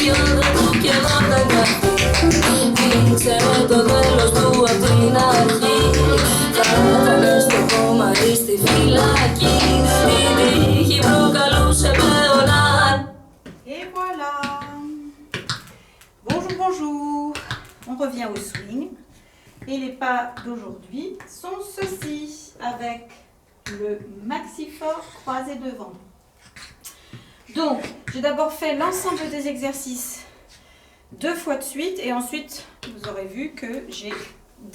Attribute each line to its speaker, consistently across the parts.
Speaker 1: δυο δεν του κι εγώ δεν καθεί. Ήξερε το τέλος του απ' την αρχή. Θα ήταν στο κόμμα ή στη φυλακή. Η τύχη προκαλούσε πλέον αν.
Speaker 2: Et voilà. Bonjour, bonjour. On revient au swing. Et les pas d'aujourd'hui sont ceux-ci, avec le maxi-fort croisé devant. Donc, j'ai d'abord fait l'ensemble des exercices 2 fois de suite, et ensuite, vous aurez vu que j'ai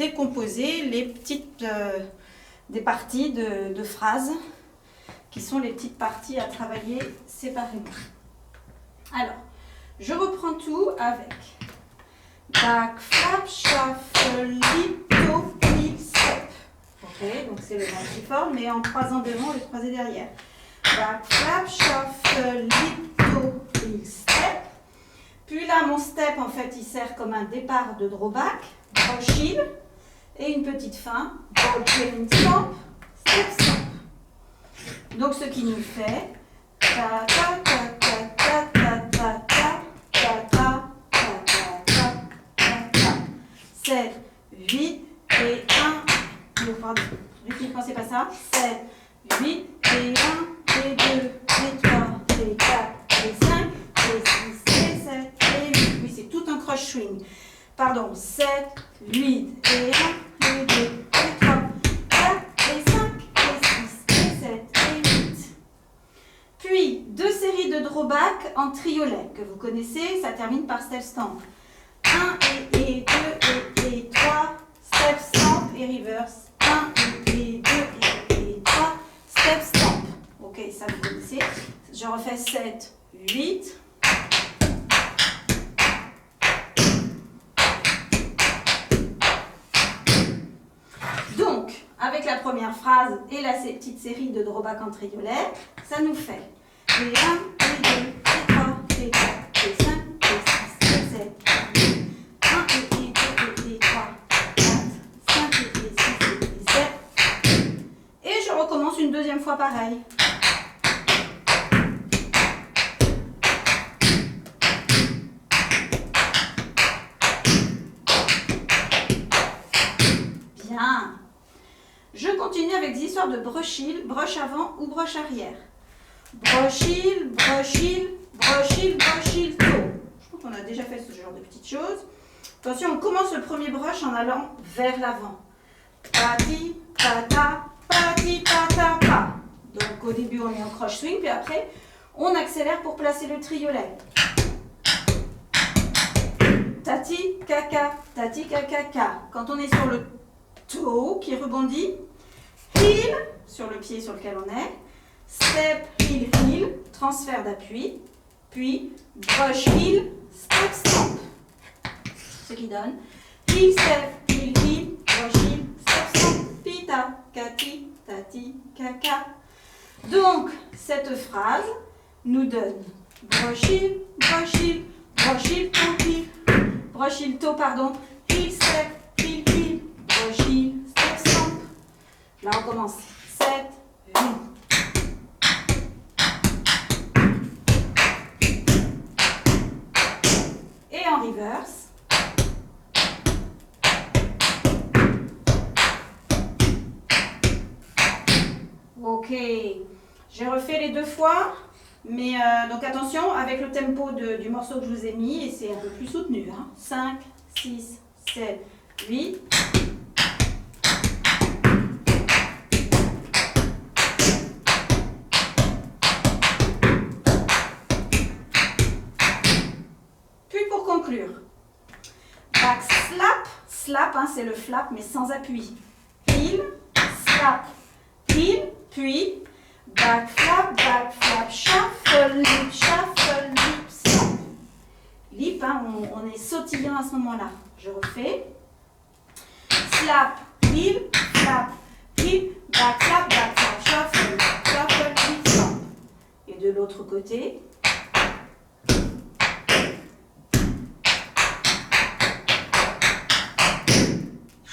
Speaker 2: décomposé les petites des parties de phrases, qui sont les petites parties à travailler séparément. Alors, je reprends tout avec back, flap, shuffle, lip, toe, heel, step. Ok, donc c'est le maxi-forme, mais en croisant devant et croisé derrière. Back, flap, shuffle, lip, toe, heel, step. Puis là, mon step, en fait, il sert comme un départ de drawback, brush heel, et une petite fin, ball chain stomp, step, stomp. Donc, ce qui nous fait ta ta ta ta ta ta ta ta ta ta ta ta ta ta. 7, 8 et 1. Pardon, ne pensez pas ça. 7, 8 et 1 et 2 et 3 et 4 et 5 et 6 et 7 et 8. Oui, c'est tout un croche swing. Pardon, 7, 8 et 1 et 2 et 3, 4 et 5 et 6 et 7 et 8. Puis, 2 séries de drawback en triolet que vous connaissez, ça termine par step stomp. 1 et 2 et 3, step stomp et reverse. 1 et 2 et 3, step stomp. Ok, ça vous connaissez. Je refais 7, 8. Donc, avec la première phrase et la petite série de drawback en triolet, ça nous fait et 1, et 2, et 3, et 4, et 5, et 6, et 7, et 8. 1 et 2 et 3, 4, 5 et 6 et 7. Et je recommence une deuxième fois pareil. Bien. Je continue avec des histoires de brush heel, brush avant ou brush arrière. Brush heel, brush heel, brush heel, brush heel, toe. Je crois qu'on a déjà fait ce genre de petites choses. Attention, on commence le premier brush en allant vers l'avant. Pati, pata, pati, pata, pa. Donc au début on est en croche swing, puis après on accélère pour placer le triolet. Tati, caca, tati, caca, ca. Quand on est sur le toe qui rebondit, heel sur le pied sur lequel on est, step, heel, heel, transfert d'appui, puis brush, heel, step, stomp. Ce qui donne heel, step, heel, heel, brush, heel, step, stomp, pita, kati, tati, caca. Donc, cette phrase nous donne brush, heel, brush, heel, brush, heel, toe, heel, brush, heel, toe, pardon, heel, step, heel, heel, brush, heel, step, stomp. Là, on commence. 7, 8. Et en reverse. Ok. J'ai refait les 2 fois. Mais donc attention avec le tempo du morceau que je vous ai mis. Et c'est un peu plus soutenu. Hein. 5, 6, 7, 8. Back slap, slap hein, c'est le flap mais sans appui. Heel, slap, heel, puis back flap, shuffle, lip, stomp. Lip, hein, on est sautillant à ce moment-là. Je refais. Slap, heel, back flap, shuffle, lip, stomp. Et de l'autre côté.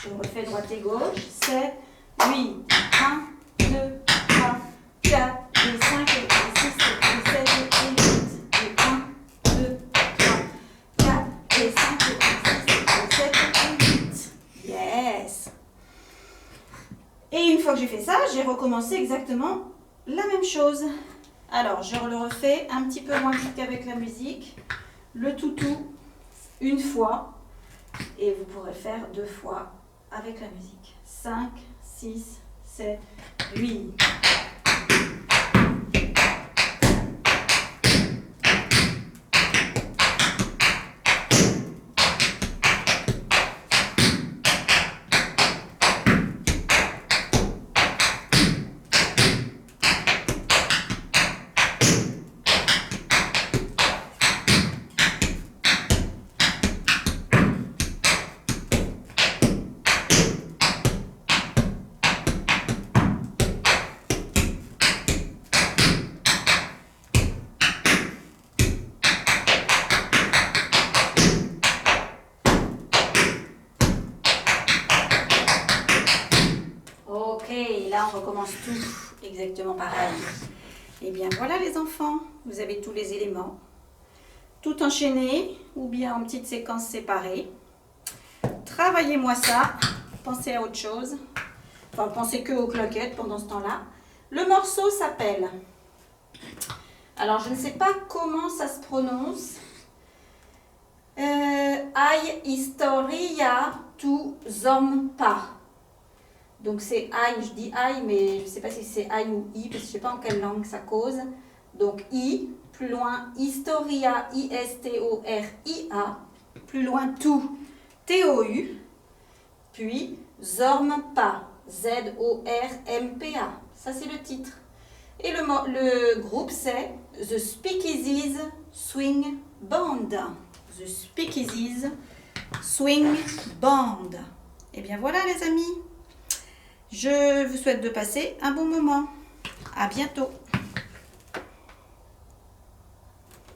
Speaker 2: Je refais droite et gauche. 7, 8, 1, 2, 3, 4, et 5, et 6, et 7, et 8, et 1, 2, 3, ça, j'ai recommencé exactement la même chose. Alors, je le refais un petit peu moins vite qu'avec la musique. Le toutou, une fois. Et vous pourrez faire 2 fois avec la musique. 5, 6, 7, 8. Là, on recommence tout exactement pareil. Et bien voilà les enfants, vous avez tous les éléments. Tout enchaîné ou bien en petites séquences séparées. Travaillez-moi ça, pensez à autre chose. Enfin, pensez que aux cloquettes pendant ce temps-là. Le morceau s'appelle... Alors, je ne sais pas comment ça se prononce. Ai historia tu zompa. Donc c'est I, je dis I, mais je ne sais pas si c'est I ou I, parce que je ne sais pas en quelle langue ça cause. Donc I, plus loin, historia, I-S-T-O-R-I-A, plus loin tout, T-O-U, puis Zormpa, Z-O-R-M-P-A. Ça c'est le titre. Et le groupe c'est The Speakeasies Swing Band. The Speakeasies Swing Band. Et bien voilà les amis. Je vous souhaite de passer un bon moment. À bientôt.